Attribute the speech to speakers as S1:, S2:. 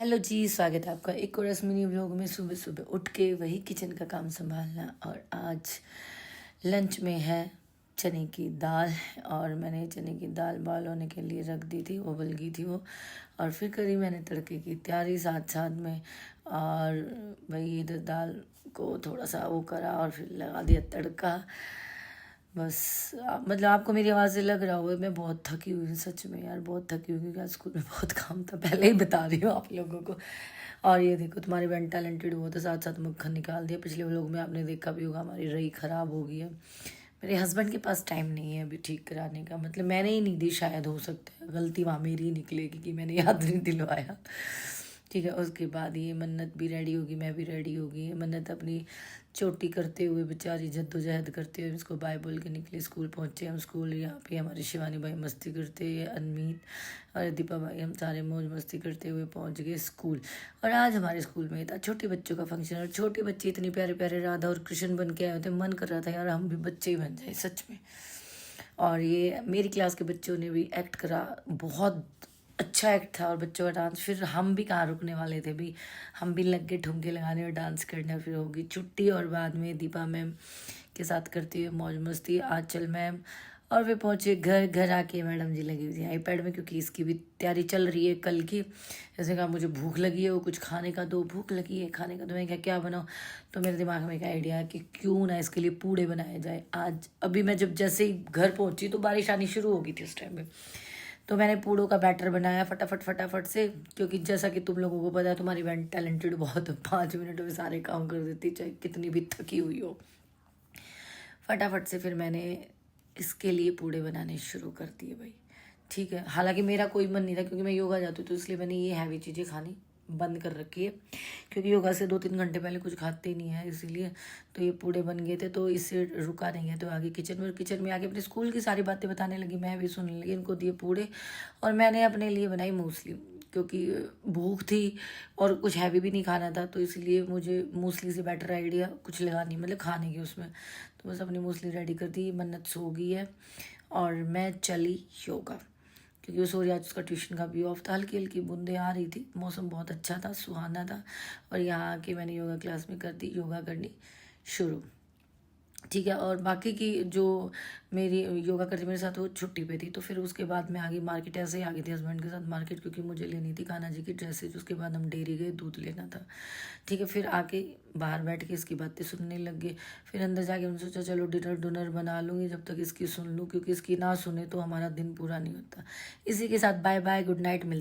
S1: Hello जी, स्वागत है आपका एक और इस मिनी व्लॉग में। सुबह सुबह उठ के वही किचन का काम संभालना। और आज लंच में है चने की दाल। और मैंने चने की दाल बॉयल होने के लिए रख दी थी, उबल गई थी वो। और फिर करी मैंने तड़के की तैयारी साथ साथ में। और वही इधर दाल को थोड़ा सा वो करा और फिर लगा दिया तड़का। बस मतलब आपको मेरी आवाज़ से लग रहा होगा मैं बहुत थकी हुई हूँ। सच में यार बहुत थकी हुई, क्योंकि आज स्कूल में बहुत काम था, पहले ही बता रही हूँ आप लोगों को। और ये देखो तुम्हारी बहन टैलेंटेड हुआ तो साथ साथ मक्खन निकाल दिया। पिछले व्लॉग में आपने देखा भी होगा हमारी रई ख़राब हो गई है। मेरे हस्बैंड के पास टाइम नहीं है अभी ठीक कराने का। मतलब मैंने ही नहीं दी, शायद हो सकता है गलती वहाँ मेरी ही निकलेगी कि मैंने याद नहीं दिलवाया। ठीक है, उसके बाद ये मन्नत भी रेडी होगी, मैं भी रेडी होगी। मन्नत अपनी चोटी करते हुए बेचारी जद्दोजहद करते हुए इसको बाय बोल के निकली। स्कूल पहुँचे हम। स्कूल यहाँ पे हमारी शिवानी भाई मस्ती करते हुए, अनमीत और दीपा भाई, हम सारे मौज मस्ती करते हुए पहुँच गए स्कूल। और आज हमारे स्कूल में था छोटे बच्चों का फंक्शन। और छोटे बच्चे इतने प्यारे प्यारे राधा और कृष्ण बन के आए होते, मन कर रहा था यार हम भी बच्चे ही बन जाए सच में। और ये मेरी क्लास के बच्चों ने भी एक्ट करा, बहुत अच्छा एक्ट था। और बच्चों का डांस, फिर हम भी कहाँ रुकने वाले थे भी, हम भी लग गए ठुमके लगाने और डांस करने। फिर होगी छुट्टी और बाद में दीपा मैम के साथ करती हुई मौज मस्ती आंचल मैम। और वे पहुँचे घर। घर आके मैडम जी लगी हुई थी आईपैड में, क्योंकि इसकी भी तैयारी चल रही है कल की। जैसे कहा मुझे भूख लगी है, वो कुछ खाने का दो, भूख लगी है खाने का दो। मैं क्या बनाऊँ? तो मेरे दिमाग में एक आइडिया है कि क्यों ना इसके लिए पूड़े बनाए जाए आज। अभी मैं जब जैसे ही घर पहुँची तो बारिश आनी शुरू हो गई थी उस टाइम में। तो मैंने पूड़ों का बैटर बनाया फटाफट फटाफट से, क्योंकि जैसा कि तुम लोगों को पता है तुम्हारी बहन टैलेंटेड बहुत है, 5 मिनट में सारे काम कर देती चाहे कितनी भी थकी हुई हो। फटाफट से फिर मैंने इसके लिए पूड़े बनाने शुरू कर दिए भाई। ठीक है, हालांकि मेरा कोई मन नहीं था क्योंकि मैं योगा जाती हूँ, तो इसलिए मैंने ये हैवी चीज़ें खानी बंद कर रखी है, क्योंकि योगा से 2-3 घंटे पहले कुछ खाते ही नहीं है इसीलिए। तो ये पूड़े बन गए थे तो इससे रुका नहीं है। तो आगे किचन में आके अपने स्कूल की सारी बातें बताने लगी, मैं भी सुनने लगी। इनको दिए पूड़े और मैंने अपने लिए बनाई मूसली, क्योंकि भूख थी और कुछ हैवी भी नहीं खाना था। तो इसलिए मुझे मूसली से बेटर आइडिया कुछ लगा नहीं, मतलब खाने की उसमें। तो बस अपनी मूसली रेडी कर दी। मन्नत सो गई है और मैं चली योगा, क्योंकि वो सो रही। आज उसका ट्यूशन का भी ऑफ था। हल्की हल्की बूंदें आ रही थी, मौसम बहुत अच्छा था, सुहाना था। और यहाँ आके मैंने योगा क्लास में कर दी योगा करनी शुरू। ठीक है, और बाकी की जो मेरी योगा करती मेरे साथ वो छुट्टी पे थी। तो फिर उसके बाद मैं आ गई मार्केट। ऐसे ही आ गई थी हस्बैंड के साथ मार्केट, क्योंकि मुझे लेनी थी कान्हा जी की ड्रेसेज। उसके बाद हम डेयरी गए, दूध लेना था। ठीक है, फिर आके बाहर बैठ के इसकी बातें सुनने लग गए। फिर अंदर जाके हमने सोचा चलो डिनर बना लूँगी जब तक इसकी सुन लूँ, क्योंकि इसकी ना सुने तो हमारा दिन पूरा नहीं होता। इसी के साथ बाय बाय, गुड नाइट, मिलते